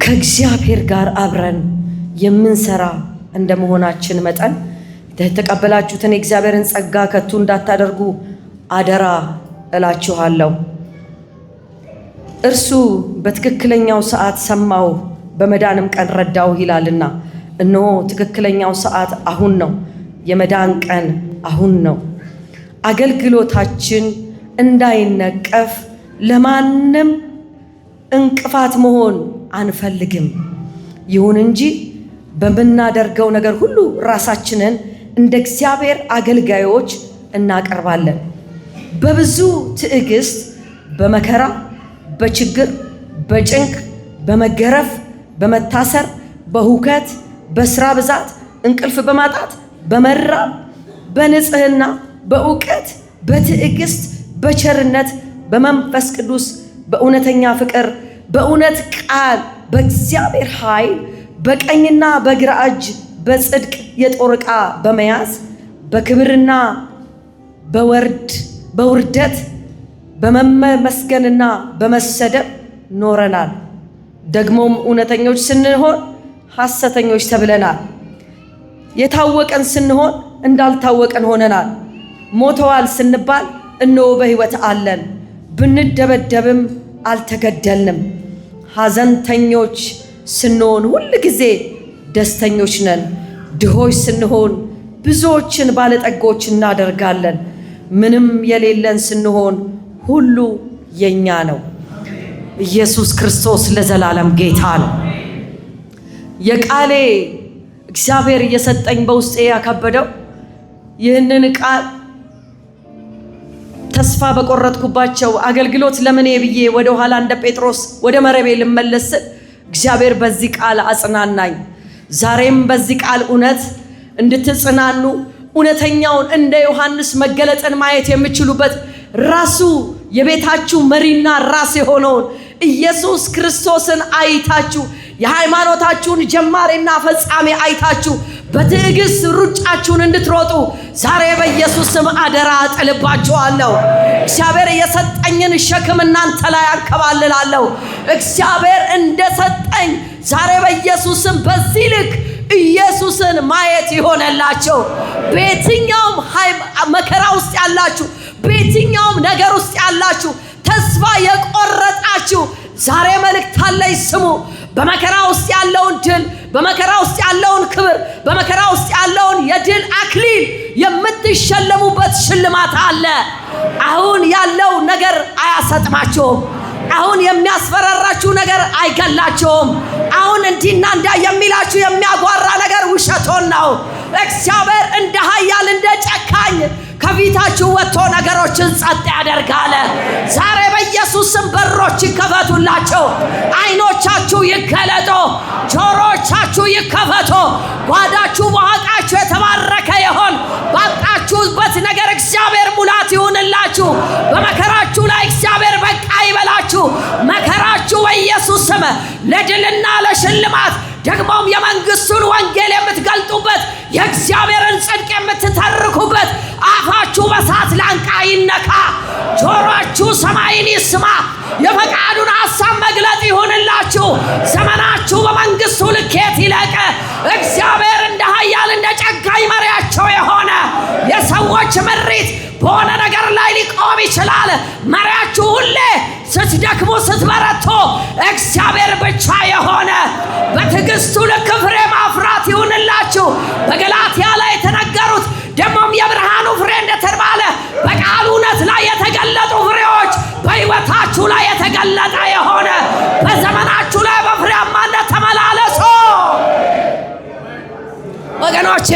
ከእግዚአብሔር ጋር አብረን የምንሰራ እንደመሆናችን መጠን የተቀበላችሁትን የእግዚአብሔርን ጸጋ ከቶ እንዳታደርጉ አደራ እላችኋለሁ። እርሱ በትክክለኛው ሰዓት ሰማው፣ በመዳንም ቀን ረዳው ይላልና፣ እነሆ ትክክለኛው ሰዓት አሁን ነው፣ የመዳን ቀን አሁን ነው። አገልግሎታችን እንዳይነቀፍ ለማንም እንቅፋት መሆን አንፈልግም። ይሁን እንጂ በምናደርገው ነገር ሁሉ ራሳችንን እንደ እግዚአብሔር አገልጋዮች እናቀርባለን። በብዙ ትዕግስት፣ በመከራ፣ በችግር፣ በጭንቅ፣ በመገረፍ፣ በመታሰር፣ በሁከት፣ በስራ ብዛት፣ እንቅልፍ በማጣት፣ በመራብ፣ በንጽህና፣ በእውቀት፣ በትዕግስት፣ በቸርነት፣ በመንፈስ ቅዱስ፣ በእውነተኛ ፍቅር፣ በእውነት ቃል፣ በእግዚአብሔር ኃይል፣ በቀኝና በግራ እጅ በጽድቅ የጦር ዕቃ በመያዝ በክብርና በውርደት በመመስገንና በመሰደብ ኖረናል። ደግሞም እውነተኞች ስንሆን ሐሰተኞች ተብለናል። የታወቀን ስንሆን እንዳልታወቀን ሆነናል። ሞተዋል ስንባል እነሆ በሕይወት አለን። ብንደበደብም አልተገደልንም። ሐዘንተኞች ስንሆን ሁል ጊዜ ደስተኞች ነን። ድሆች ስንሆን ብዙዎችን ባለጠጎች እናደርጋለን። ምንም የሌለን ስንሆን ሁሉ የኛ ነው። ኢየሱስ ክርስቶስ ለዘላለም ጌታ ነው። የቃሌ እግዚአብሔር እየሰጠኝ በውስጤ ያከበደው ይህንን ቃል ተስፋ በቆረጥኩባቸው አገልግሎት ለምኔ ብዬ ወደ ኋላ እንደ ጴጥሮስ ወደ መረቤ ልመለስ እግዚአብሔር በዚህ ቃል አጽናናኝ። ዛሬም በዚህ ቃል እውነት እንድትጽናኑ እውነተኛውን እንደ ዮሐንስ መገለጥን ማየት የምትችሉበት ራሱ የቤታችሁ መሪና ራስ የሆነውን ኢየሱስ ክርስቶስን አይታችሁ የሃይማኖታችሁን ጀማሪና ፈጻሚ አይታችሁ በትዕግስት ሩጫችሁን እንድትሮጡ ዛሬ በኢየሱስ ስም አደራ ጥልባችኋለሁ። እግዚአብሔር የሰጠኝን ሸክም እናንተ ላይ አንከባልላለሁ። እግዚአብሔር እንደሰጠኝ ዛሬ በኢየሱስ ስም በዚህ ልክ ኢየሱስን ማየት ይሆነላችሁ። በየትኛውም መከራ ውስጥ ያላችሁ፣ በየትኛውም ነገር ውስጥ ያላችሁ፣ ተስፋ የቆረጣችሁ ዛሬ መልእክት አለኝ ስሙ። በመከራ ውስጥ ያለውን ድል፣ በመከራ ውስጥ ያለውን ክብር፣ በመከራ ውስጥ ያለውን የድል አክሊል የምትሸለሙበት ሽልማት አለ። አሁን ያለው ነገር አያሰጥማችሁም። አሁን የሚያስፈራራችሁ ነገር አይገላችሁም። አሁን እንዲና እንዳ የሚላችሁ የሚያጓራ ነገር ውሸቶን ነው። እግዚአብሔር እንደ ኃያል እንደ ጨካኝ ከፊታችሁ ወጥቶ ነገሮችን ጸጥ ያደርጋል። ዛሬ በኢየሱስ ስም በሮች ይከፈቱላቸው፣ አይኖቻችሁ ይገለጡ፣ ጆሮቻችሁ ይከፈቱ። ጓዳችሁ በሐቃችሁ የተባረከ ይሆን። ባጣችሁበት ነገር እግዚአብሔር ሙላት ይሁንላችሁ። በመከራችሁ ላይ እግዚአብሔር በቃ ይበላችሁ። መከራችሁ በኢየሱስ ስም ለድልና ለሽልማት ደግሞም የመንግስቱን ወንጌል የምትገልጡበት የእግዚአብሔርን ጽድቅ የምትተርኩበት አፋችሁ በሳት ላንቃ ይነካ፣ ጆሮአችሁ ሰማይን ይስማ። የፈቃዱን ሐሳብ መግለጥ ይሁንላችሁ። ዘመናችሁ በመንግስቱ ልኬት ይለቅ። እግዚአብሔር እንደ ኃያል እንደ ጨካኝ መሪያቸው የሆነ የሰዎች ምሪት በሆነ ነገር ላይ ሊቆም ይችላል። መሪያችሁ ሁሌ ስትደክሙ ስትበረቱ እግዚአብሔር ብቻ የሆነ በትዕግስቱ ልክ ፍሬ ማፍራት ይሁንላችሁ። በገላትያ ላይ የተነገሩት ደግሞም የብርሃኑ ፍሬ እንደተባለ በቃሉ እውነት ላይ የተገለጡ ፍሬዎች በሕይወታችሁ ላይ የተገለጠ የሆነ በዘመናችሁ ላይ በፍሬያማነት ተመላለሱ። ወገኖቼ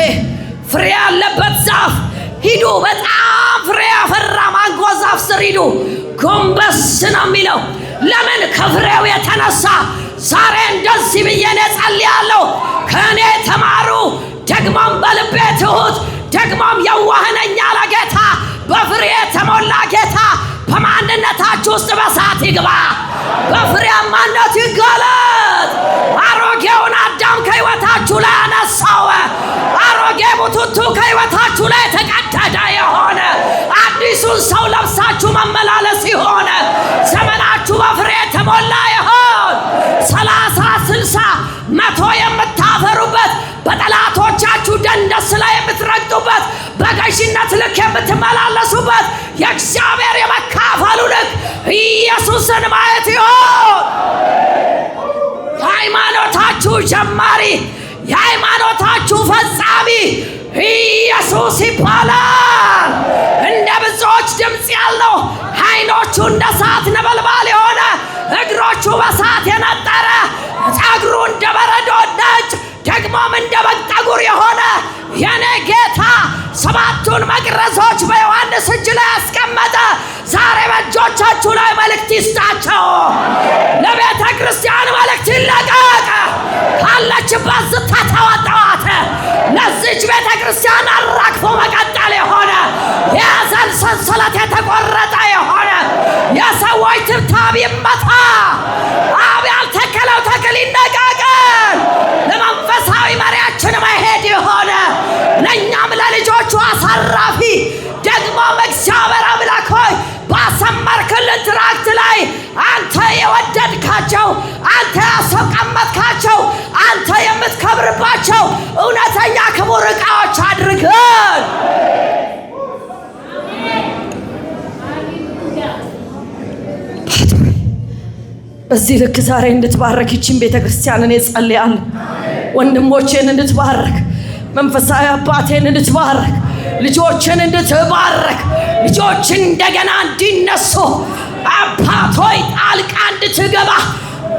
ፍሬ ያለበት ዛፍ ሂዱ። በጣም ፍሬ ያፈራ ማንጎ ዛፍ ስር ሂዱ። ጎንበስ ነው የሚለው። ለምን? ከፍሬው የተነሳ ዛሬ እንደዚህ ብዬ ጸልያለሁ። ከእኔ ተማሩ ደግሞም በልቤ ትሁት ደግሞም የዋህ ነኝ ያለ ጌታ፣ በፍሬ የተሞላ ጌታ በማንነታችሁ ውስጥ በሳት ይግባ፣ በፍሬያማነት ይገለጥ። አሮጌውን አዳም ከሕይወታችሁ ላይ አነሳው። አሮጌ ቡቱቱ ከሕይወታችሁ ላይ የተቀደደ የሆነ አዲሱን ሰው ለብሳችሁ መመላለስ ይሆነ። ዘመናችሁ በፍሬ የተሞላ ይሆን። 30 60 100 የምታፈሩበት፣ በጠላቶቻችሁ ደንደስ ላይ የምትረግጡበት፣ በገዥነት ልክ የምትመላለሱበት የእግዚአብሔር የመካፈሉ ልክ ኢየሱስን ማየት ይሆን። የሃይማኖታችሁ ጀማሪ የሃይማኖታችሁ ፈጻሚ ኢየሱስ ይባላል። እንደ ብዙዎች ድምፅ ያለው ዓይኖቹ እንደ እሳት ነበልባል የሆነ እግሮቹ በእሳት የነጠረ ጸጉሩ እንደ በረዶ ነጭ ደግሞም እንደ በግ ጠጉር የሆነ የኔ ጌታ 7ቱን መቅረዞች በዮሐንስ እጅ ላይ ያስቀመጠ ዛሬ በእጆቻችሁ ላይ መልእክት ይስጣቸው። ለቤተ ክርስቲያን መልእክት ይለቀቅ። ካለችበት ስታተዋጠዋት ለዚች ቤተ ክርስቲያን አራግፎ መቀጠል የሆነ የያዘን ሰንሰለት የተቆረጠ የሆነ የሰዎች ትብታብ ይመታ። አብ ያልተከለው ተክል ይነቃቀል። ለመንፈሳዊ መሪያችን መሄድ የሆነ ለእኛም ለልጆቹ አሳራፊ ደግሞም እግዚአብሔር አምላክ ሆይ ባሰመርክልን ትራክት ላይ አንተ የወደድካቸው አንተ ያስቀመጥካቸው አንተ የምትከብርባቸው እውነተኛ ክቡር ዕቃዎች አድርገን። በዚህ ልክ ዛሬ እንድትባረክ ይችን ቤተ ክርስቲያንን እጸልያለሁ። ወንድሞቼን እንድትባረክ፣ መንፈሳዊ አባቴን እንድትባረክ፣ ልጆችን እንድትባረክ፣ ልጆች እንደገና እንዲነሱ አባቶይ ጣልቃ እንድትገባ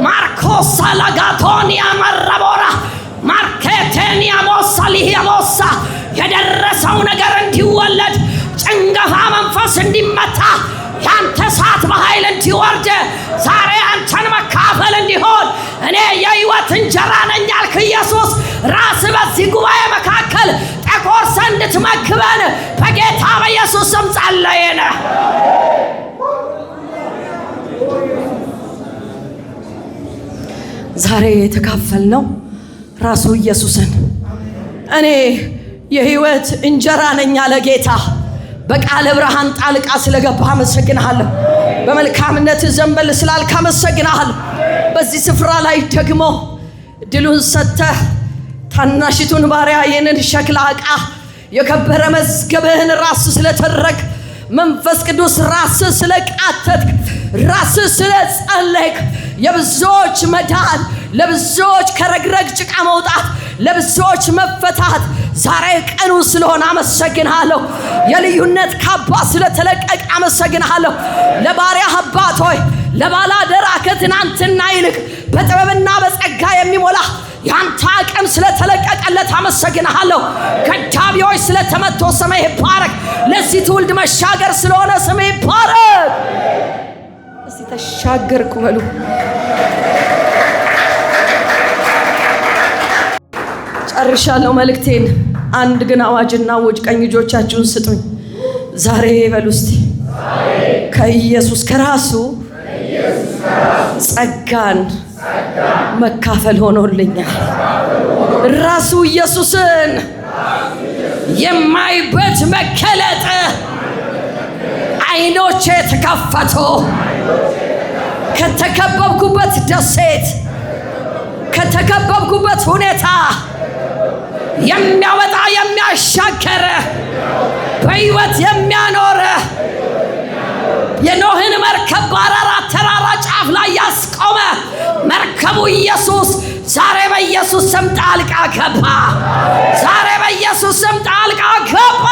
ማርኮስ ሳላጋቶን ያመረቦራ ማርኬቴን ያሞሳ ሊያሞሳ የደረሰው ነገር እንዲወለድ ጭንገፋ መንፈስ እንዲመታ ያንተ እሳት በኃይል እንዲወርድ ዛሬ አንተን መካፈል እንዲሆን እኔ የሕይወት እንጀራ ነኝ ያልክ ኢየሱስ ራስ በዚህ ጉባኤ መካከል ተቆርሰ እንድትመግበን በጌታ በኢየሱስ ስም ጸለይን። ዛሬ የተካፈልነው ራሱ ኢየሱስን እኔ የሕይወት እንጀራ ነኝ ያለ ጌታ በቃለ ብርሃን ጣልቃ ስለገባ አመሰግናለሁ። በመልካምነት ዘንበል ስላልክ አመሰግናለሁ። በዚህ ስፍራ ላይ ደግሞ ድሉን ሰጥተህ ታናሽቱን ባሪያ ይህንን ሸክላ ዕቃ የከበረ መዝገብህን ራስ ስለተረክ መንፈስ ቅዱስ ራስ ስለቃተትክ ራስ ስለጸለይክ የብዙዎች መዳን ለብዙዎች ከረግረግ ጭቃ መውጣት ለብዙዎች መፈታት ዛሬ ቀኑ ስለሆነ አመሰግናለሁ። የልዩነት ካባ ስለተለቀቀ አመሰግናለሁ። ለባሪያህ አባት ሆይ ለባላደራ ከትናንትና ይልቅ በጥበብና በጸጋ የሚሞላ ያንተ አቅም ስለተለቀቀለት አመሰግናለሁ። ከዳቢዎች ስለተመቶ ስምህ ይባረክ። ለዚህ ትውልድ መሻገር ስለሆነ ስምህ ይባረክ። እስቲ ተሻገርኩ በሉ። ጨርሻለሁ መልእክቴን። አንድ ግን አዋጅና አውጅ። ቀኝ እጆቻችሁን ስጡኝ። ዛሬ በሉ እስቲ ከኢየሱስ ከራሱ ጸጋን መካፈል ሆኖልኛል። ራሱ ኢየሱስን የማይበት መገለጥ አይኖቼ ተከፈቱ። ከተከበብኩበት ደሴት ከተከበብኩበት ሁኔታ የሚያወጣ የሚያሻገር በሕይወት የሚያኖር የኖህን መርከብ በአራራት ተራራ ጫፍ ላይ ያስቆመ መርከቡ ኢየሱስ ዛሬ በኢየሱስ ስም ጣልቃ ገባ። ዛሬ በኢየሱስ ስም ጣልቃ ገባ።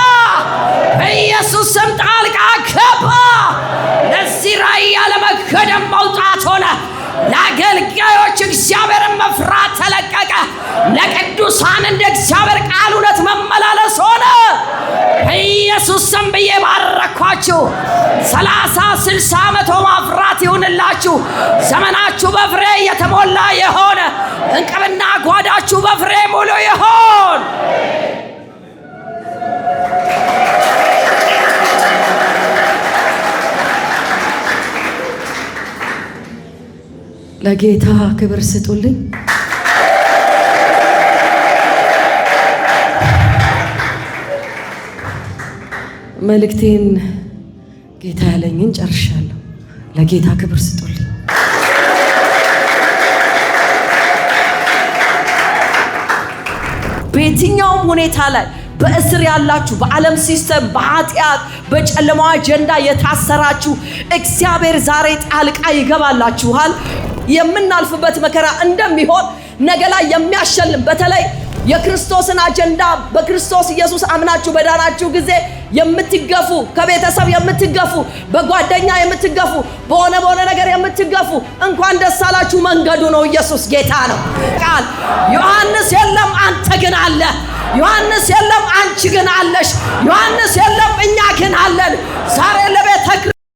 በኢየሱስ ስም ጣልቃ ገባ። ለዚህ ራእይ ያለመገደም መውጣት ሆነ። ለአገልጋዮች እግዚአብሔርን መፍራት ተለቀቀ። ለቅዱሳን እንደ እግዚአብሔር ቃል እውነት መመላለስ ሆነ። በኢየሱስ ስም ብዬ ባረኳችሁ። 30 60 መቶ ማፍራት ይሁንላችሁ። ዘመናችሁ በፍሬ የተሞላ የሆነ እንቅብና ጓዳችሁ በፍሬ ሙሉ ይሆን። ለጌታ ክብር ስጡልኝ። መልእክቴን ጌታ ያለኝን ጨርሻለሁ። ለጌታ ክብር ስጡልኝ። በየትኛውም ሁኔታ ላይ በእስር ያላችሁ በዓለም ሲስተም በኃጢአት በጨለማው አጀንዳ የታሰራችሁ እግዚአብሔር ዛሬ ጣልቃ ይገባላችኋል። የምናልፍበት መከራ እንደሚሆን ነገ ላይ የሚያሸልም በተለይ የክርስቶስን አጀንዳ በክርስቶስ ኢየሱስ አምናችሁ በዳናችሁ ጊዜ የምትገፉ ከቤተሰብ የምትገፉ በጓደኛ የምትገፉ በሆነ ነገር የምትገፉ እንኳን ደስ አላችሁ። መንገዱ ነው። ኢየሱስ ጌታ ነው። ቃል ዮሐንስ የለም አንተ ግን አለ። ዮሐንስ የለም አንቺ ግን አለሽ። ዮሐንስ የለም እኛ ግን አለን። ዛሬ ለቤተ